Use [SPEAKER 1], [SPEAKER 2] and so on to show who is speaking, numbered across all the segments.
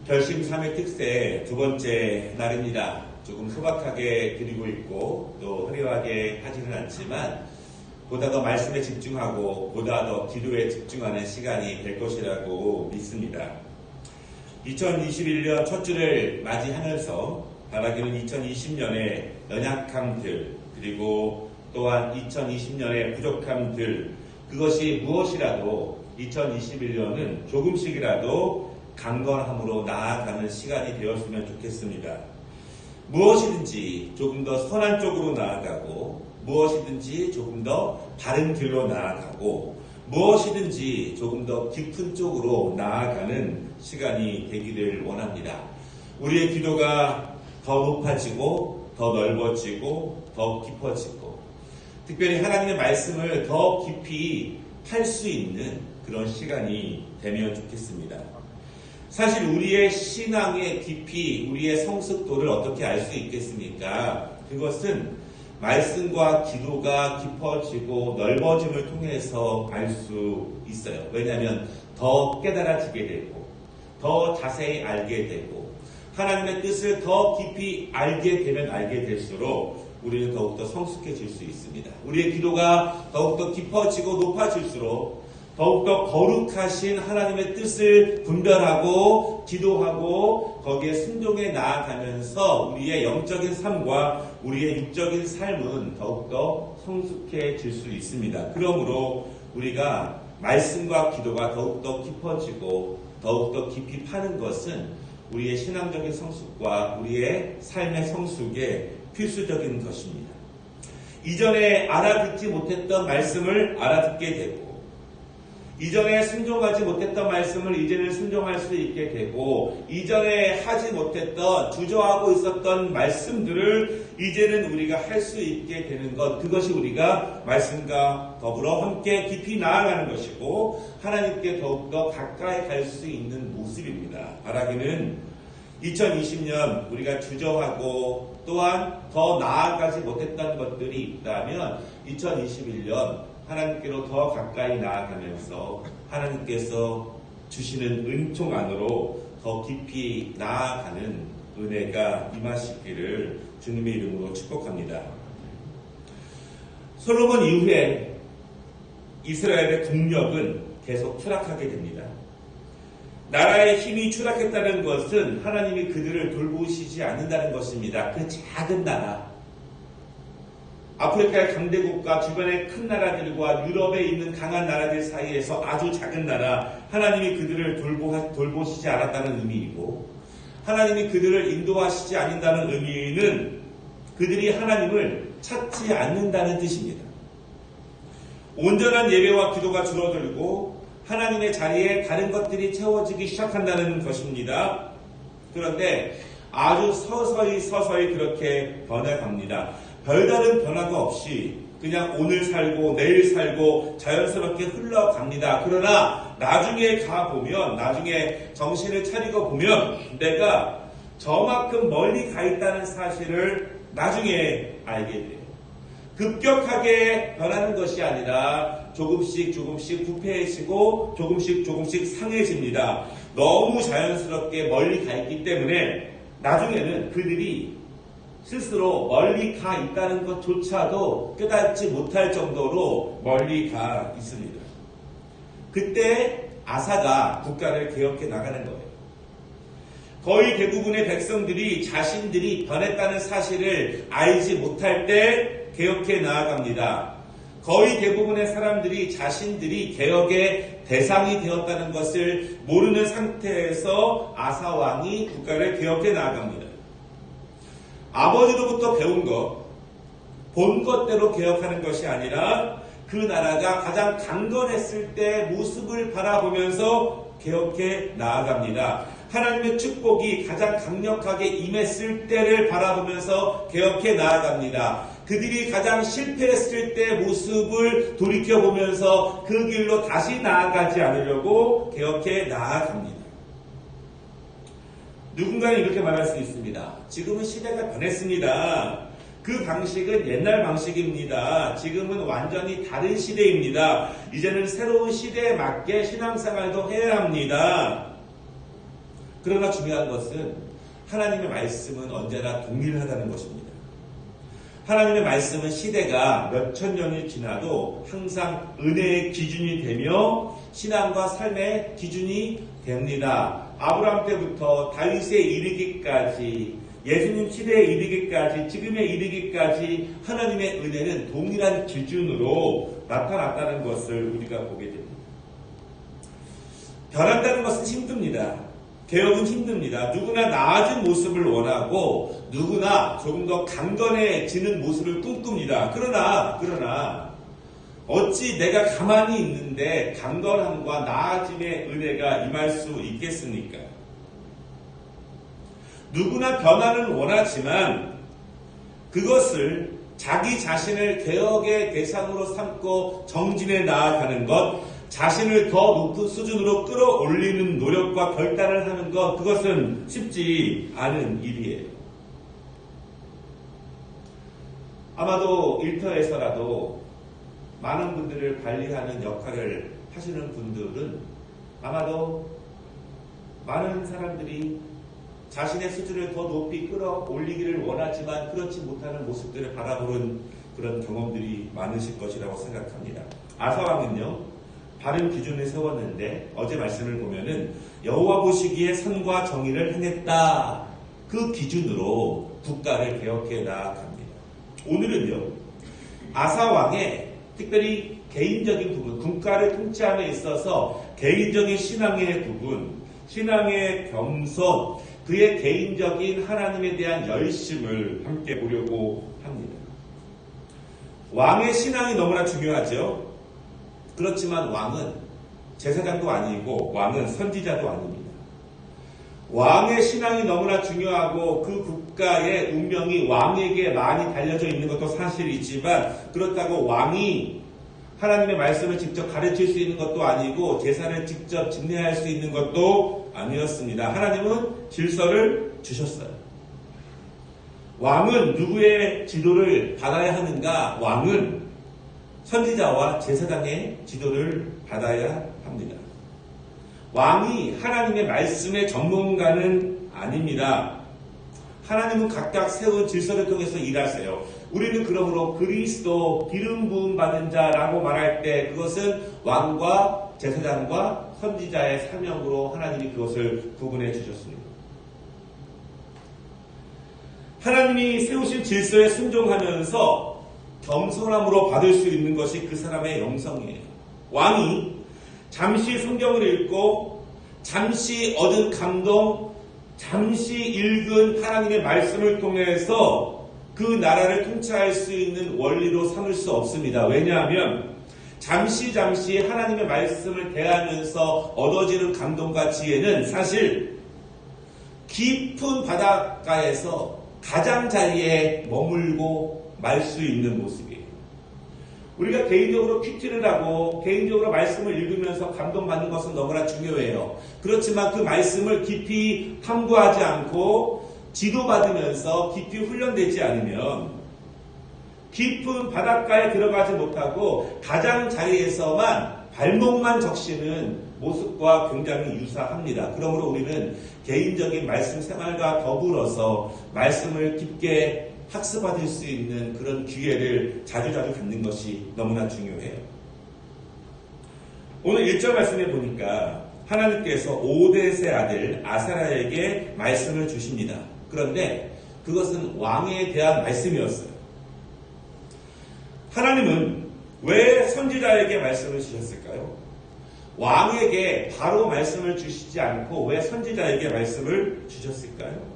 [SPEAKER 1] 결심 3회 특세 두 번째 날입니다. 조금 소박하게 드리고 있고 또 화려하게 하지는 않지만 보다 더 말씀에 집중하고 보다 더 기도에 집중하는 시간이 될 것이라고 믿습니다. 2021년 첫 주를 맞이하면서 바라기는 2020년의 연약함들 그리고 또한 2020년의 부족함들 그것이 무엇이라도 2021년은 조금씩이라도 강건함으로 나아가는 시간이 되었으면 좋겠습니다. 무엇이든지 조금 더 선한 쪽으로 나아가고 무엇이든지 조금 더 바른 길로 나아가고 무엇이든지 조금 더 깊은 쪽으로 나아가는 시간이 되기를 원합니다. 우리의 기도가 더 높아지고 더 넓어지고 더 깊어지고 특별히 하나님의 말씀을 더 깊이 할 수 있는 그런 시간이 되면 좋겠습니다. 사실 우리의 신앙의 깊이, 우리의 성숙도를 어떻게 알 수 있겠습니까? 그것은 말씀과 기도가 깊어지고 넓어짐을 통해서 알 수 있어요. 왜냐하면 더 깨달아지게 되고 더 자세히 알게 되고 하나님의 뜻을 더 깊이 알게 되면 알게 될수록 우리는 더욱더 성숙해질 수 있습니다. 우리의 기도가 더욱더 깊어지고 높아질수록 더욱더 거룩하신 하나님의 뜻을 분별하고 기도하고 거기에 순종해 나아가면서 우리의 영적인 삶과 우리의 육적인 삶은 더욱더 성숙해질 수 있습니다. 그러므로 우리가 말씀과 기도가 더욱더 깊어지고 더욱더 깊이 파는 것은 우리의 신앙적인 성숙과 우리의 삶의 성숙에 필수적인 것입니다. 이전에 알아듣지 못했던 말씀을 알아듣게 되고 이전에 순종하지 못했던 말씀을 이제는 순종할 수 있게 되고 이전에 하지 못했던 주저하고 있었던 말씀들을 이제는 우리가 할 수 있게 되는 것 그것이 우리가 말씀과 더불어 함께 깊이 나아가는 것이고 하나님께 더욱더 가까이 갈 수 있는 모습입니다. 바라기는 2020년 우리가 주저하고 또한 더 나아가지 못했던 것들이 있다면 2021년 하나님께로 더 가까이 나아가면서 하나님께서 주시는 은총 안으로 더 깊이 나아가는 은혜가 임하시기를 주님의 이름으로 축복합니다. 솔로몬 이후에 이스라엘의 국력은 계속 추락하게 됩니다. 나라의 힘이 추락했다는 것은 하나님이 그들을 돌보시지 않는다는 것입니다. 그 작은 나라 아프리카의 강대국과 주변의 큰 나라들과 유럽에 있는 강한 나라들 사이에서 아주 작은 나라 하나님이 그들을 돌보시지 않았다는 의미이고 하나님이 그들을 인도하시지 않는다는 의미는 그들이 하나님을 찾지 않는다는 뜻입니다. 온전한 예배와 기도가 줄어들고 하나님의 자리에 다른 것들이 채워지기 시작한다는 것입니다. 그런데 아주 서서히 그렇게 변해갑니다. 별다른 변화가 없이 그냥 오늘 살고 내일 살고 자연스럽게 흘러갑니다. 그러나 나중에 가보면 나중에 정신을 차리고 보면 내가 저만큼 멀리 가 있다는 사실을 나중에 알게 돼요. 급격하게 변하는 것이 아니라 조금씩 부패해지고 조금씩 상해집니다. 너무 자연스럽게 멀리 가 있기 때문에 나중에는 그들이 스스로 멀리 가 있다는 것조차도 깨닫지 못할 정도로 멀리 가 있습니다. 그때 아사가 국가를 개혁해 나가는 거예요. 거의 대부분의 백성들이 자신들이 변했다는 사실을 알지 못할 때 개혁해 나아갑니다. 거의 대부분의 사람들이 자신들이 개혁의 대상이 되었다는 것을 모르는 상태에서 아사 왕이 국가를 개혁해 나아갑니다. 아버지로부터 배운 것, 본 것대로 개혁하는 것이 아니라 그 나라가 가장 강건했을 때 모습을 바라보면서 개혁해 나아갑니다. 하나님의 축복이 가장 강력하게 임했을 때를 바라보면서 개혁해 나아갑니다. 그들이 가장 실패했을 때 모습을 돌이켜보면서 그 길로 다시 나아가지 않으려고 개혁해 나아갑니다. 누군가는 이렇게 말할 수 있습니다. 지금은 시대가 변했습니다. 그 방식은 옛날 방식입니다. 지금은 완전히 다른 시대입니다. 이제는 새로운 시대에 맞게 신앙생활도 해야 합니다. 그러나 중요한 것은 하나님의 말씀은 언제나 동일하다는 것입니다. 하나님의 말씀은 시대가 몇천 년이 지나도 항상 은혜의 기준이 되며 신앙과 삶의 기준이 됩니다. 아브라함 때부터 다윗에 이르기까지, 예수님 시대에 이르기까지, 지금에 이르기까지 하나님의 은혜는 동일한 기준으로 나타났다는 것을 우리가 보게 됩니다. 변한다는 것은 힘듭니다. 개혁은 힘듭니다. 누구나 나아진 모습을 원하고 누구나 조금 더 강건해지는 모습을 꿈꿉니다. 그러나 어찌 내가 가만히 있는데 강건함과 나아짐의 은혜가 임할 수 있겠습니까? 누구나 변화를 원하지만 그것을 자기 자신을 개혁의 대상으로 삼고 정진해 나아가는 것, 자신을 더 높은 수준으로 끌어올리는 노력과 결단을 하는 것, 그것은 쉽지 않은 일이에요. 아마도 일터에서라도 많은 분들을 관리하는 역할을 하시는 분들은 아마도 많은 사람들이 자신의 수준을 더 높이 끌어올리기를 원하지만 그렇지 못하는 모습들을 바라보는 그런 경험들이 많으실 것이라고 생각합니다. 아사왕은요, 바른 기준을 세웠는데 어제 말씀을 보면은 여호와 보시기에 선과 정의를 행했다. 그 기준으로 국가를 개혁해 나아갑니다. 오늘은요, 아사왕의 특별히 개인적인 부분, 국가를 통치함에 있어서 개인적인 신앙의 부분, 신앙의 겸손, 그의 개인적인 하나님에 대한 열심을 함께 보려고 합니다. 왕의 신앙이 너무나 중요하죠. 그렇지만 왕은 제사장도 아니고 왕은 선지자도 아닙니다. 왕의 신앙이 너무나 중요하고 그 국가의 운명이 왕에게 많이 달려져 있는 것도 사실이지만 그렇다고 왕이 하나님의 말씀을 직접 가르칠 수 있는 것도 아니고 제사를 직접 집례할 수 있는 것도 아니었습니다. 하나님은 질서를 주셨어요. 왕은 누구의 지도를 받아야 하는가? 왕은 선지자와 제사장의 지도를 받아야 합니다. 왕이 하나님의 말씀의 전문가는 아닙니다. 하나님은 각각 세운 질서를 통해서 일하세요. 우리는 그러므로 그리스도 기름 부음 받은 자라고 말할 때 그것은 왕과 제사장과 선지자의 사명으로 하나님이 그것을 구분해 주셨습니다. 하나님이 세우신 질서에 순종하면서 겸손함으로 받을 수 있는 것이 그 사람의 영성이에요. 왕이 잠시 성경을 읽고 잠시 얻은 감동, 잠시 읽은 하나님의 말씀을 통해서 그 나라를 통치할 수 있는 원리로 삼을 수 없습니다. 왜냐하면 잠시 하나님의 말씀을 대하면서 얻어지는 감동과 지혜는 사실 깊은 바닷가에서 가장자리에 머물고 말 수 있는 모습이에요. 우리가 개인적으로 큐티를 하고 개인적으로 말씀을 읽으면서 감동받는 것은 너무나 중요해요. 그렇지만 그 말씀을 깊이 탐구하지 않고 지도받으면서 깊이 훈련되지 않으면 깊은 바닷가에 들어가지 못하고 가장자리에서만 발목만 적시는 모습과 굉장히 유사합니다. 그러므로 우리는 개인적인 말씀 생활과 더불어서 말씀을 깊게 학습받을 수 있는 그런 기회를 자주자주 갖는 것이 너무나 중요해요. 오늘 1절 말씀에 보니까 하나님께서 오벳의 아들 아사랴에게 말씀을 주십니다. 그런데 그것은 왕에 대한 말씀이었어요. 하나님은 왜 선지자에게 말씀을 주셨을까요? 왕에게 바로 말씀을 주시지 않고 왜 선지자에게 말씀을 주셨을까요?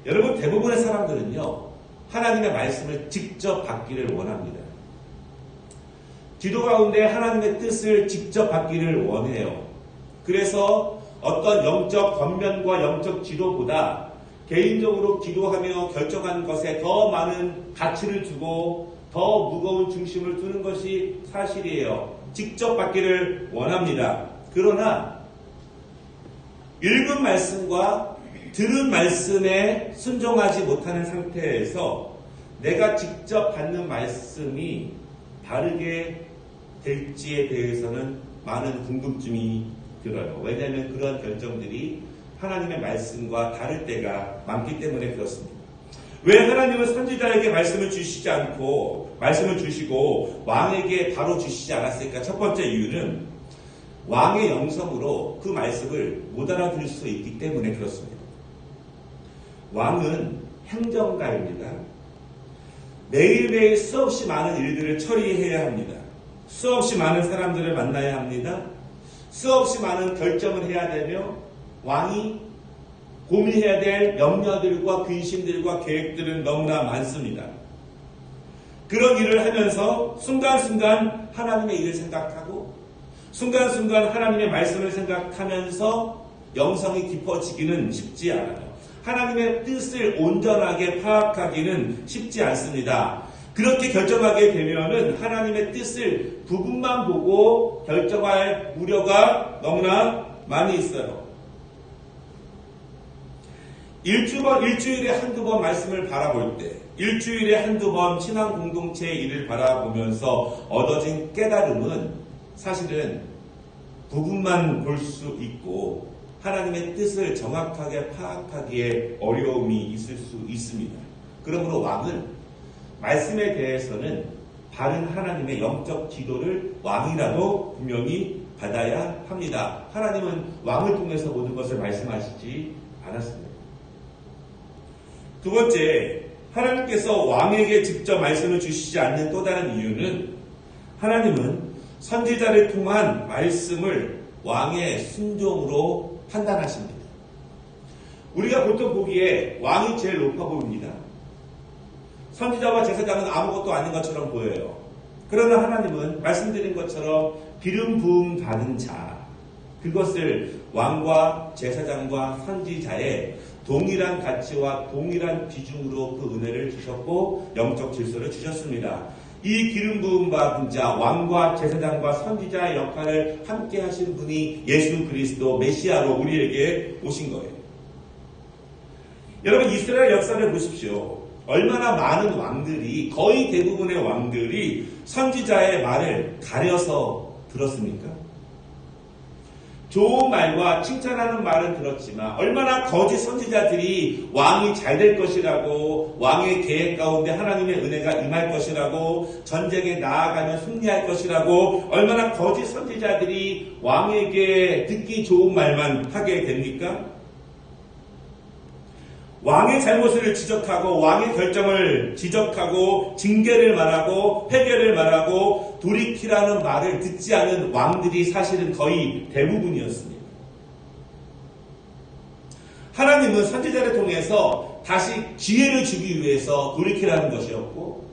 [SPEAKER 1] 여러분, 대부분의 사람들은요, 하나님의 말씀을 직접 받기를 원합니다. 기도 가운데 하나님의 뜻을 직접 받기를 원해요. 그래서 어떤 영적 권면과 영적 지도보다 개인적으로 기도하며 결정한 것에 더 많은 가치를 두고 더 무거운 중심을 두는 것이 사실이에요. 직접 받기를 원합니다. 그러나 읽은 말씀과 들은 말씀에 순종하지 못하는 상태에서 내가 직접 받는 말씀이 다르게 될지에 대해서는 많은 궁금증이 들어요. 왜냐하면 그런 결정들이 하나님의 말씀과 다를 때가 많기 때문에 그렇습니다. 왜 하나님은 선지자에게 말씀을 주시지 않고 말씀을 주시고 왕에게 바로 주시지 않았을까? 첫 번째 이유는 왕의 영성으로 그 말씀을 못 알아들을 수 있기 때문에 그렇습니다. 왕은 행정가입니다. 매일매일 수없이 많은 일들을 처리해야 합니다. 수없이 많은 사람들을 만나야 합니다. 수없이 많은 결정을 해야 되며 왕이 고민해야 될 염려들과 근심들과 계획들은 너무나 많습니다. 그런 일을 하면서 순간순간 하나님의 일을 생각하고 순간순간 하나님의 말씀을 생각하면서 영성이 깊어지기는 쉽지 않아요. 하나님의 뜻을 온전하게 파악하기는 쉽지 않습니다. 그렇게 결정하게 되면은 하나님의 뜻을 부분만 보고 결정할 우려가 너무나 많이 있어요. 일주일에 한두 번 말씀을 바라볼 때, 일주일에 한두 번 신앙 공동체의 일을 바라보면서 얻어진 깨달음은 사실은 부분만 볼 수 있고 하나님의 뜻을 정확하게 파악하기에 어려움이 있을 수 있습니다. 그러므로 왕은 말씀에 대해서는 바른 하나님의 영적 지도를 왕이라도 분명히 받아야 합니다. 하나님은 왕을 통해서 모든 것을 말씀하시지 않았습니다. 두 번째, 하나님께서 왕에게 직접 말씀을 주시지 않는 또 다른 이유는 하나님은 선지자를 통한 말씀을 왕의 순종으로 판단하십니다. 우리가 보통 보기에 왕이 제일 높아 보입니다. 선지자와 제사장은 아무것도 아닌 것처럼 보여요. 그러나 하나님은 말씀드린 것처럼 기름 부음 받은 자, 그것을 왕과 제사장과 선지자의 동일한 가치와 동일한 비중으로 그 은혜를 주셨고 영적 질서를 주셨습니다. 이 기름 부음 받은 자, 왕과 제사장과 선지자의 역할을 함께 하신 분이 예수 그리스도 메시아로 우리에게 오신 거예요. 여러분, 이스라엘 역사를 보십시오. 얼마나 많은 왕들이, 거의 대부분의 왕들이 선지자의 말을 가려서 들었습니까? 좋은 말과 칭찬하는 말은 들었지만 얼마나 거짓 선지자들이 왕이 잘 될 것이라고, 왕의 계획 가운데 하나님의 은혜가 임할 것이라고, 전쟁에 나아가면 승리할 것이라고 얼마나 거짓 선지자들이 왕에게 듣기 좋은 말만 하게 됩니까? 왕의 잘못을 지적하고 왕의 결정을 지적하고 징계를 말하고 회개를 말하고 돌이키라는 말을 듣지 않은 왕들이 사실은 거의 대부분이었습니다. 하나님은 선지자를 통해서 다시 기회를 주기 위해서 돌이키라는 것이었고,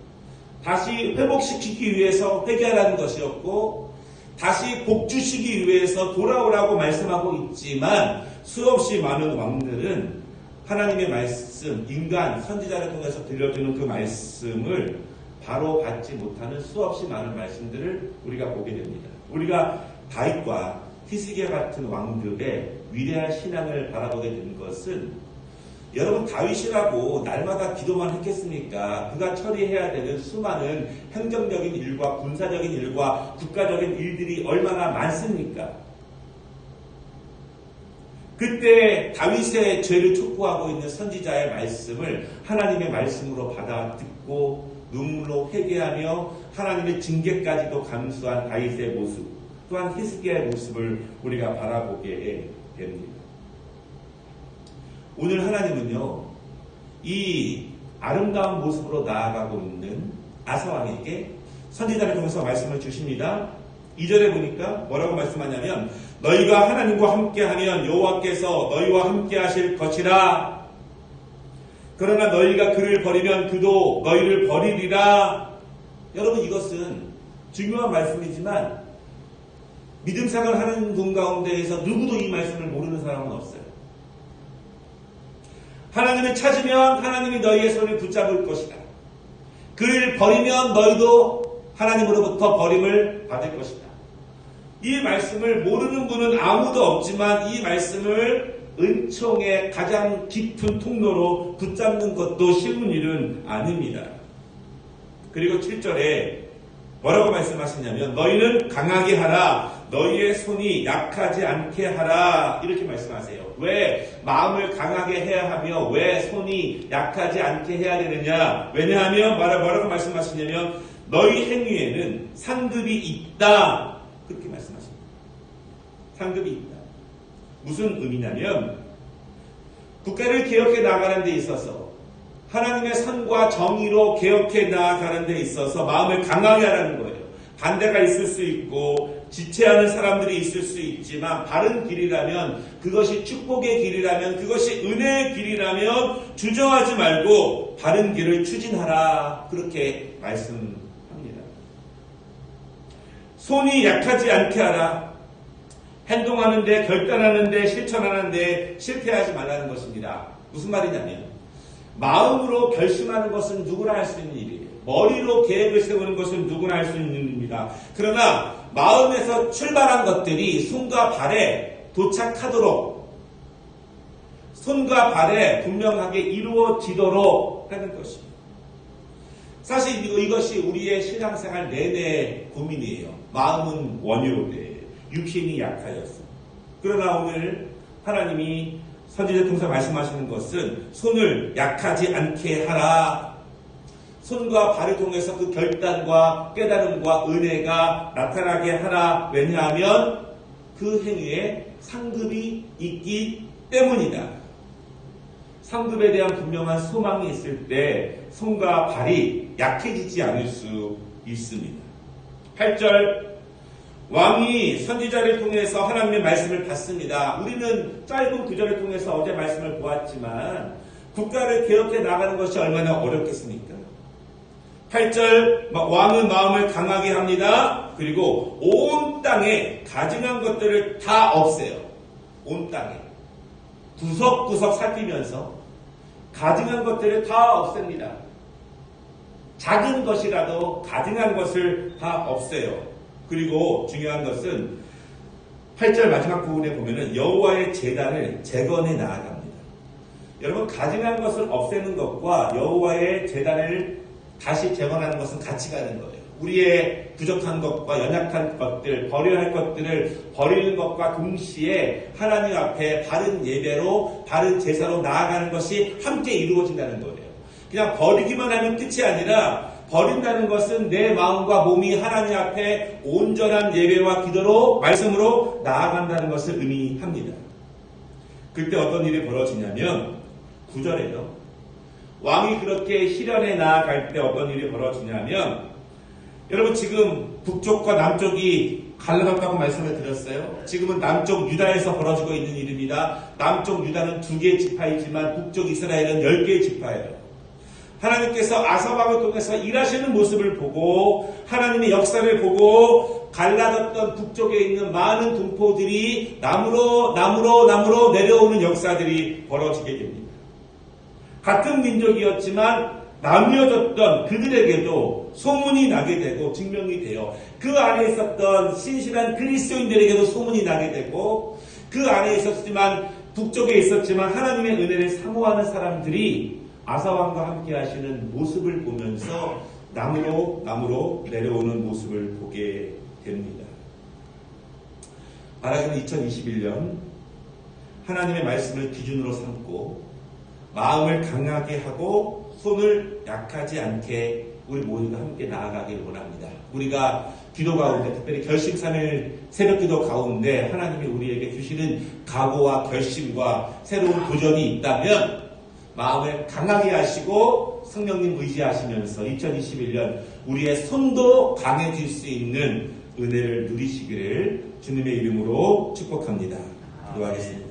[SPEAKER 1] 다시 회복시키기 위해서 회개하라는 것이었고, 다시 복 주시기 위해서 돌아오라고 말씀하고 있지만 수없이 많은 왕들은 하나님의 말씀, 인간, 선지자를 통해서 들려주는 그 말씀을 바로 받지 못하는 수없이 많은 말씀들을 우리가 보게 됩니다. 우리가 다윗과 히스기야 같은 왕들의 위대한 신앙을 바라보게 된 것은, 여러분, 다윗이라고 날마다 기도만 했겠습니까? 그가 처리해야 되는 수많은 행정적인 일과 군사적인 일과 국가적인 일들이 얼마나 많습니까? 그때 다윗의 죄를 촉구하고 있는 선지자의 말씀을 하나님의 말씀으로 받아 듣고 눈물로 회개하며 하나님의 징계까지도 감수한 다윗의 모습, 또한 히스기야의 모습을 우리가 바라보게 됩니다. 오늘 하나님은요, 이 아름다운 모습으로 나아가고 있는 아사왕에게 선지자를 통해서 말씀을 주십니다. 2절에 보니까 뭐라고 말씀하냐면, 너희가 하나님과 함께하면 여호와께서 너희와 함께하실 것이라. 그러나 너희가 그를 버리면 그도 너희를 버리리라. 여러분, 이것은 중요한 말씀이지만 믿음 생활하는 분 가운데에서 누구도 이 말씀을 모르는 사람은 없어요. 하나님을 찾으면 하나님이 너희의 손을 붙잡을 것이다. 그를 버리면 너희도 하나님으로부터 버림을 받을 것이다. 이 말씀을 모르는 분은 아무도 없지만 이 말씀을 은총의 가장 깊은 통로로 붙잡는 것도 쉬운 일은 아닙니다. 그리고 7절에 뭐라고 말씀하시냐면 너희는 강하게 하라. 너희의 손이 약하지 않게 하라. 이렇게 말씀하세요. 왜 마음을 강하게 해야 하며 왜 손이 약하지 않게 해야 되느냐. 왜냐하면 뭐라고 말씀하시냐면 너희 행위에는 상급이 있다. 그렇게 말씀하십니다. 상급이 있다. 무슨 의미냐면 국가를 개혁해 나가는 데 있어서 하나님의 선과 정의로 개혁해 나아가는 데 있어서 마음을 강하게 하라는 거예요. 반대가 있을 수 있고 지체하는 사람들이 있을 수 있지만 바른 길이라면 그것이 축복의 길이라면 그것이 은혜의 길이라면 주저하지 말고 바른 길을 추진하라. 그렇게 말씀합니다. 손이 약하지 않게 하라. 행동하는데 결단하는데 실천하는데 실패하지 말라는 것입니다. 무슨 말이냐면 마음으로 결심하는 것은 누구나 할 수 있는 일이에요. 머리로 계획을 세우는 것은 누구나 할 수 있는 일입니다. 그러나 마음에서 출발한 것들이 손과 발에 도착하도록 손과 발에 분명하게 이루어지도록 하는 것입니다. 사실 이것이 우리의 신앙생활 내내 고민이에요. 마음은 원효대 육신이 약하였어. 그러나 오늘 하나님이 선지자 통해서 말씀하시는 것은 손을 약하지 않게 하라. 손과 발을 통해서 그 결단과 깨달음과 은혜가 나타나게 하라. 왜냐하면 그 행위에 상급이 있기 때문이다. 상급에 대한 분명한 소망이 있을 때 손과 발이 약해지지 않을 수 있습니다. 8절 왕이 선지자를 통해서 하나님의 말씀을 받습니다. 우리는 짧은 구절을 통해서 어제 말씀을 보았지만 국가를 개혁해 나가는 것이 얼마나 어렵겠습니까? 8절 왕은 마음을 강하게 합니다. 그리고 온 땅에 가증한 것들을 다 없애요. 온 땅에 구석구석 살피면서 가증한 것들을 다 없앱니다. 작은 것이라도 가증한 것을 다 없애요. 그리고 중요한 것은 8절 마지막 부분에 보면은 여호와의 제단을 재건해 나아갑니다. 여러분 가증한 것을 없애는 것과 여호와의 제단을 다시 재건하는 것은 같이 가는 거예요. 우리의 부족한 것과 연약한 것들, 버려야 할 것들을 버리는 것과 동시에 하나님 앞에 바른 예배로 바른 제사로 나아가는 것이 함께 이루어진다는 거예요. 그냥 버리기만 하면 끝이 아니라 버린다는 것은 내 마음과 몸이 하나님 앞에 온전한 예배와 기도로 말씀으로 나아간다는 것을 의미합니다. 그때 어떤 일이 벌어지냐면 9절에요. 왕이 그렇게 실현해 나아갈 때 어떤 일이 벌어지냐면 여러분 지금 북쪽과 남쪽이 갈라졌다고 말씀을 드렸어요. 지금은 남쪽 유다에서 벌어지고 있는 일입니다. 남쪽 유다는 2개의 지파이지만 북쪽 이스라엘은 10개의 지파예요. 하나님께서 아사왕을 통해서 일하시는 모습을 보고 하나님의 역사를 보고 갈라졌던 북쪽에 있는 많은 동포들이 나무로 내려오는 역사들이 벌어지게 됩니다. 같은 민족이었지만 나뉘어졌던 그들에게도 소문이 나게 되고 증명이 돼요. 그 안에 있었던 신실한 그리스도인들에게도 소문이 나게 되고 그 안에 있었지만 북쪽에 있었지만 하나님의 은혜를 사모하는 사람들이 아사왕과 함께 하시는 모습을 보면서 나무로 내려오는 모습을 보게 됩니다. 말하자면 2021년 하나님의 말씀을 기준으로 삼고 마음을 강하게 하고 손을 약하지 않게 우리 모두가 함께 나아가길 원합니다. 우리가 기도 가운데 특별히 결심 3일 새벽 기도 가운데 하나님이 우리에게 주시는 각오와 결심과 새로운 도전이 있다면 마음을 강하게 하시고 성령님 의지하시면서 2021년 우리의 손도 강해질 수 있는 은혜를 누리시기를 주님의 이름으로 축복합니다. 기도하겠습니다.